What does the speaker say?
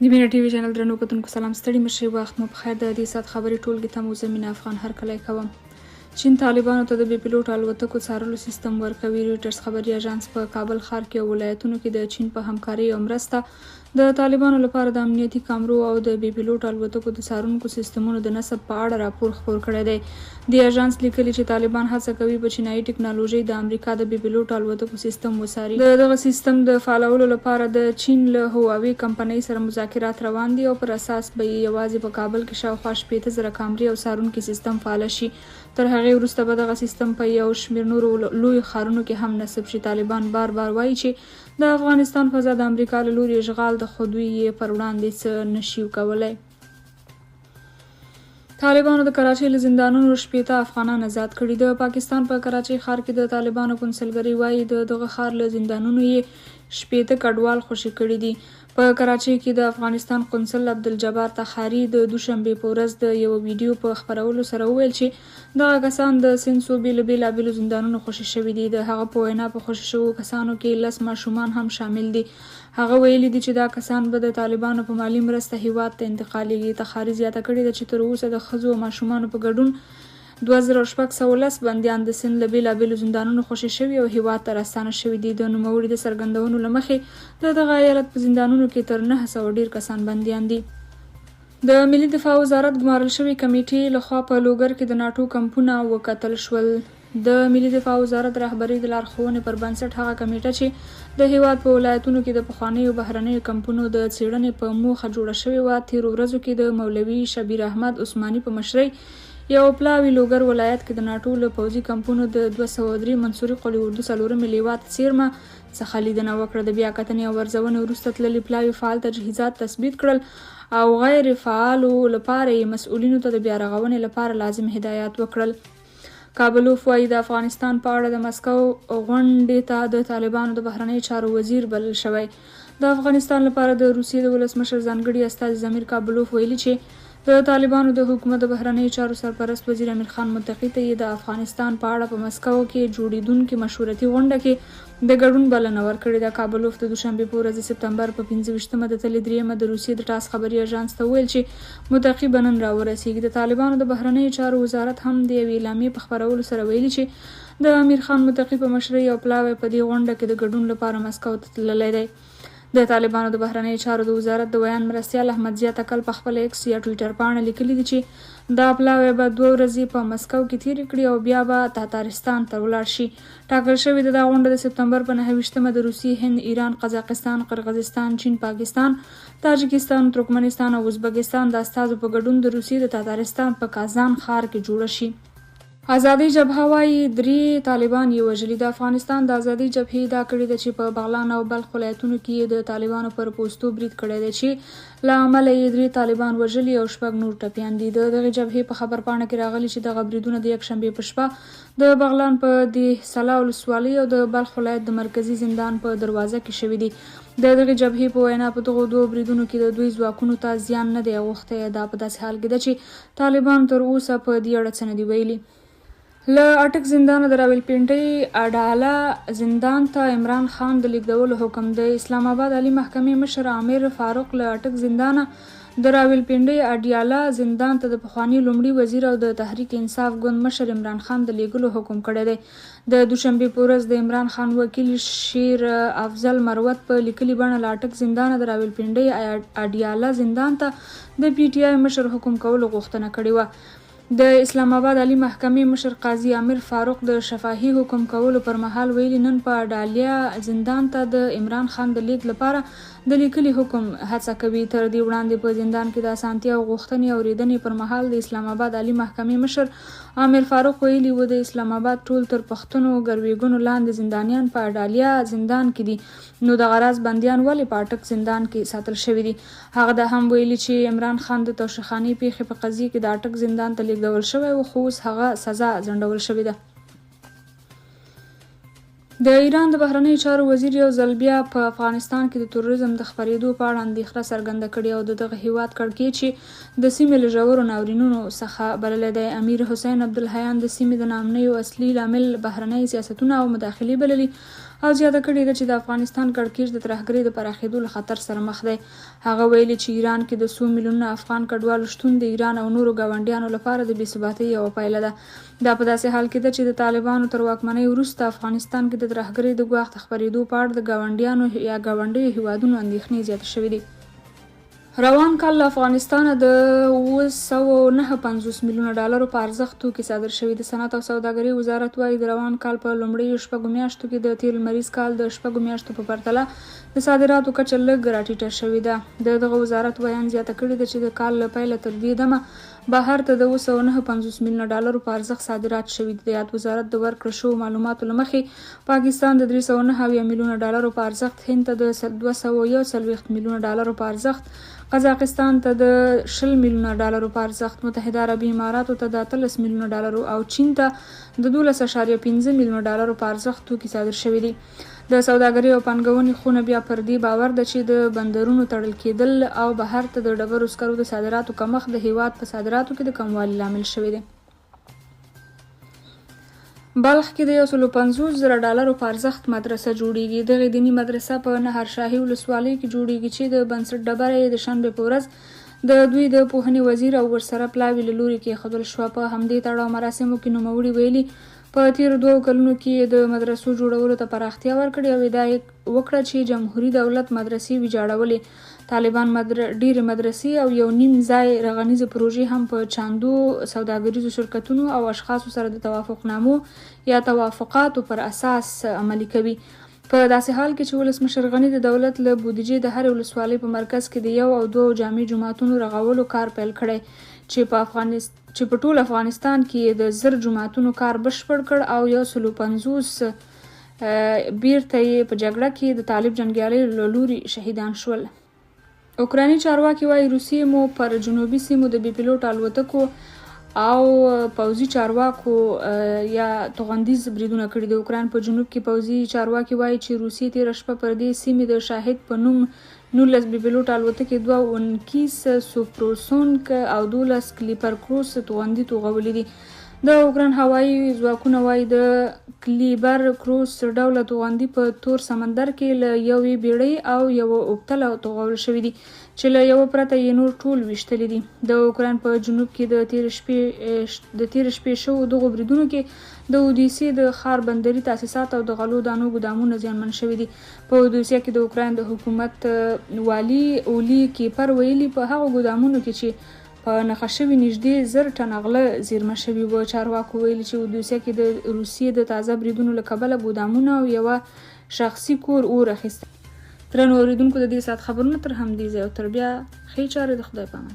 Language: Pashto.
د مینا ټي وي چینل درنو کتونکو سلام ستړي مشي وخت مو بخیر. د دې سات خبري ټولګي ته مو زمينه افغان هرکلی کوم. چین طالبانو ته د بي پيلوټ الوتکو څارلو سیستم ورکوي. رویټرز خبري اژانس په کابل ښار کې ولایتونو کې د چین په همکاري او مرسته د طالبانو لپاره د امنیتي کامرو او د بي پيلوټ الوتکو د څارونکو سیستمونو د نصب په اړه راپور خپور کړی دی. د اژانس لیکلي چې طالبان هڅه کوي په چینایي ټکنالوژي د امریکا د بي پيلوټ الوتکو سیستم وڅاري. دغه سیستم د فعالولو لپاره د چین له هواوي کمپنۍ سره مذاکرات روان دي او پر اساس به یوازې په کابل کې شاوخوا 80,000 کامرې او څارونکي سیستم فعال شي. تر هغې وروسته به دغه سیستم په یو شمېر نورو لوی ښارونو کې هم نصب شي. طالبان بار وایي چې د افغانستان فضا د امریکا له لوري اشغال د خو دوی یې پر وړاندې څه نشي کولی. طالبانو د کراچۍ له زندانونو 80 افغانان آزاد کړي. د پاکستان په کراچۍ ښار کې د طالبانو کنسلګرۍ وایي دغه ښار له زندانونو یې 80 کډوال خوشي کړي دي. په کراچۍ کې د افغانستان قونسل عبدالجبار تخاري د دوشنبې په ورځ د یو ویډیو په خپرولو سره وویل چې دغه کسان د سند صوبې له بېلابېلو زندانونو خوشي شوي دي. د هغه په وینا په خوشي شوو کسانو کې 10 ماشومان هم شامل دي. هغه ویلي دي چې دا کسان به د طالبانو په مالی مرسته هیواد ته انتقالیږي. تخاري زیاته کړې ده چې تر اوسه د ښځو او ماشومانو په ګډون 2610 بندیان د سند له بېلابېلو زندانونو خوشي شوي او هیواد ته راستانه شوي دي. د نوموړي د څرګندونو له مخې د دغه ایالت په زندانونو کې تر 900 ډیر کسان بندیان دي. د ملي دفاع وزارت ګمارل شوي کمیټې لخوا په لوګر کې د ناټو کمپونه وکتل شول. د ملي دفاع وزارت رهبري د لارښوونې پر بنسټ هغه کمیټه چې د هیواد په ولایتونو کې د پخوانیو بهرنیو کمپونو د څېړنې په موخه جوړه شوې وه، تېرو ورځو کې د مولوي شبیر احمد عثماني په مشرۍ یو پلاوي لوګر ولایت کې د ناټو له پوځي کمپونو د 203 منصوري قلي اردو 4 لیوات څیرمه څخه لیدنه وکړه. د بیا کتنې او ارزونې وروسته تللي پلاوي فعال تجهیزات تثبیت کړل او غیر فعالو لپاره یې مسؤلینو ته د بیا رغونې لپاره لازم هدایات وکړل. کابلوف وایي د افغانستان په اړه د مسکو غونډې ته د طالبانو د بهرنیو چارو وزیر بلل شوی. د افغانستان لپاره د روسیې د ولسمشر ځانګړي استازي ضمیر کابلوف ویلي چې د طالبانو د حکومت د بهرنیو چارو سرپرست وزیر امیر خان متقي ته یې د افغانستان په اړه په مسکو کې جوړیدونکې مشورتي غونډه کې د ګډون بلنه ورکړې ده. کابلوف د دوشنبې په ورځ سپتمبر په 25مه د تلې درېیمه د روسیې د ټاس خبري اژانس ته ویل چې متقي به نن راورسیږي. د طالبانو د بهرنیو چارو وزارت هم د یوې اعلامیې په خپرولو سره ویلي چې د امیر خان متقي په مشرۍ او پلاوی په دې غونډه کې د ګډون لپاره مسکو ته تللی دی. د طالبانو د بهرنیو چارو د وزارت د بیان مرستیال احمد ضیا تکل په خپل ایکس یا ټویټر باندې لیکلي دي چې دا پلاوی به 2 ورځې په مسکو کې تېرې کړي او بیا به تاتارستان ته ولاړ شي. ټاکل شوې ده دا غونډه د سپتمبر په 29مه د روسیې، هند، ایران، قزاقستان، قرغیزستان، چین، پاکستان، تاجکستان، ترکمنستان او ازبکستان د استازو په ګډون د روسیې د تاتارستان په کازان ښار کې جوړه شي. ازادي جبهه وایي 3 طالبان یې وژلي. د افغانستان د ازادي جبهې دا کړې ده چې په بغلان او بلخ ولایتونو کې د طالبانو پر پوستو برید کړی دی چې له امله یې 3 طالبان وژلي او 6 نور ټپیان دي. د دغې جبهې په خبرپاڼه کې راغلي چې دغه بریدونه د یکشنبې په شپه د بغلان په دې سلا ولسوالۍ او د بلخ ولایت د مرکزي زندان په دروازه کې شوي دي. د دغې جبهې په وینا په دغو 2 بریدونو کې د دوی ځواکونو ته زیان نه دی اوښتی. دا په داسې حال کې ده چې طالبان تر اوسه په دې اړه څه نه دي ویلي. له اټک زندانه د راولپنډۍ اډاله زندان ته عمران خان د لیږدولو حکم. د اسلام آباد عالي محکمې مشر عامر فاروق له اټک زندانه د راولپنډۍ اډیاله زندان ته د پخواني لومړي وزیر او د تحریک انصاف ګوند مشر عمران خان د لیږلو حکم کړی دی. د دوشنبې په ورځ د عمران خان وکیل شیر افضل مروت په لیکلي بڼه له اټک زندانه د راولپنډۍ اډیاله زندان ته د پی ټی آی مشر حکم کولو غوښتنه کړې وه. د اسلام آباد عالي محکمې مشر قاضي عامر فاروق د شفاهي حکم کولو پر مهال ویلي نن په اډالیا زندان ته د عمران خان د لیږد لپاره د لیکلي حکم هڅه کوي. تر دې وړاندې په زندان کې د اسانتیا او غوښتنې اورېدنې پر مهال د اسلام آباد عالي محکمې مشر عامر فاروق ویلي و د اسلام آباد ټول تر پښتنو ګرویګونو لاندې زندانیان په اډالیا زندان کې دي، نو د غراض بندیان ولې په اټک زندان کې ساتل شوي دي. هغه دا هم ویلي چې عمران خان د توشخانې پیښې په قضیې کې د اټک زندان ته لیږدول شوی و، خو اوس هغه سزا ځنډول شوې ده. د ایران د بهرنیو چارو وزیر یو ځل بیا په افغانستان کې د تروریزم د خپرېدو په اړه اندېښنه څرګنده کړې او دغه هیواد کړکېچ چې د سیمې له ژورو ناورینونو څخه بللی دی. امیر حسین عبدالحیان د سیمې د ناامنیو اصلي لامل بهرني سیاستونه او مداخلې بللي او زیاته کړې ده چې د افغانستان کړکېچ د ترهګرۍ د پراخېدو له خطر سره مخ دی. هغه ویلي چې ایران کې د 100 میلیونه افغان کډوالو شتون د ایران او نورو ګاونډیانو لپاره د بې ثباتۍ یوه پایله ده. دا په داسې حال کې ده چې د طالبانو تر واکمنۍ وروسته افغانستان کې د ترهګرۍ د ګواښ د خپرېدو په اړه د ګاونډیانو یا ګاونډیو هیوادونو اندېښنې زیاتې شوې دي. روان کال له افغانستانه د 759 میلیونه ډالرو په ارزښت توکي صادر شوي. د صنعت او سوداګرۍ وزارت وایي د روان کال په لومړیو 6 میاشتو کې د تیر لمریز کال د 6 میاشتو په پرتله د صادراتو کچه لږ راټیټه شوې ده. دغه وزارت ویان زیاته کړې ده چې د کال له پیله تر دې دمه بهر ته د 759 میلیونه ډالرو په ارزښت صادرات شوي دي. د یاد وزارت د ورکړل شوو معلوماتو له مخې پاکستان د 309 میلیونه ډالرو په ارزښت، هند ته د 241 میلیونه ډالرو په ارزښت، قزاقستان ته د 20 میلیونه ډالرو په ارزښت، متحده عربي اماراتو ته د 13 میلیونه ډالرو او چین ته د 12.5 میلیونه ډالرو په ارزښت توکي صادر شوي دي. د سوداګرۍ او پانګونې خونه بیا پر دې باور ده چې د بندرونو تړل کېدل او بهر ته د ډبرو سکرو د صادراتو کمښت د هیواد په صادراتو کې د کموالي لامل شوی دی. بلخ کې د 150,000 ډالرو په ارزښت مدرسه جوړیږي. دغه دینی مدرسه په نهرشاهي ولسوالۍ کې جوړیږي چې د بنسټ ډبره د شنبې په ورځ د دوی د پوهنې وزیر او ورسره پلاوي له لوري کېښودل شوه. په همدې تړاو مراسمو کې نوموړي ویلي په تیرو 2 کلونو کې د مدرسو جوړولو ته پراختیا ورکړې او ادعا وکړه چې جمهوریت دولت مدرسې ویجاړولې. طالبان ډېرې مدرسې او یو نیم ځای رغنیزې پروژې هم په چاندو سوداګریزو شرکتونو او اشخاصو سره د توافقنامو یا توافقاتو پر اساس عملي کوي. په داسې حال کې چې ولسمشر غني د دولت له بودیجې د هرې ولسوالۍ په مرکز کې د 1 او 2 جامع جوماتونو رغولو کار پیل کړی چې په ټول افغانستان کې د 1000 جوماتونو کار بشپړ کړ او 150 بیرته یې په جګړه کې د طالب جنګیالیو له لوري شهیدان شول. اوکرایني چارواکي وایي روسیې مو پر جنوبي سیمو د بې پیلوټ الوتکو او پوځي چارواکو یا توغندیز بریدونه کړي. د اوکراین په جنوب کې پوځي چارواکي وایي چې روسیې تېره شپه پر دې سیمې د شاهد په نوم 19 بې پیلوټ الوتکې، 2 ونکیس سوپروسونک او 12 کلیپر کروس توغندي توغولي دي. د اوکراین هوایي ځواکونه وایي د کلیبر کروس ډوله توغندي په تور سمندر کې له یوې بیړۍ او یوه اوبتله توغول شوي دي چې له یوه پرته یې نور ټول ویشتلي دي. د اوکراین په جنوب کې د تېرې شپې شوو دغو بریدونو کې د اودیسې د ښار بندري تاسیسات او د غلو دانو ګدامونه زیانمن شوي دي. په اودیسه کې د اوکراین د حکومت والي اولی کیپر ویلي په هغو ګدامونو کې چې په نښه شوي نږدې 1000 ټنه غله زیرمه شوي وو. چارواکو ویلي چې اودیسه کې د روسیې د تازه بریدونو له کبله ګدامونه او یوه شخصي کور اور اخیستی. درنو اوریدونکو د دې ساعت خبرونه تر همدې ځای او تر بیا ښې چارې د خدای په امان.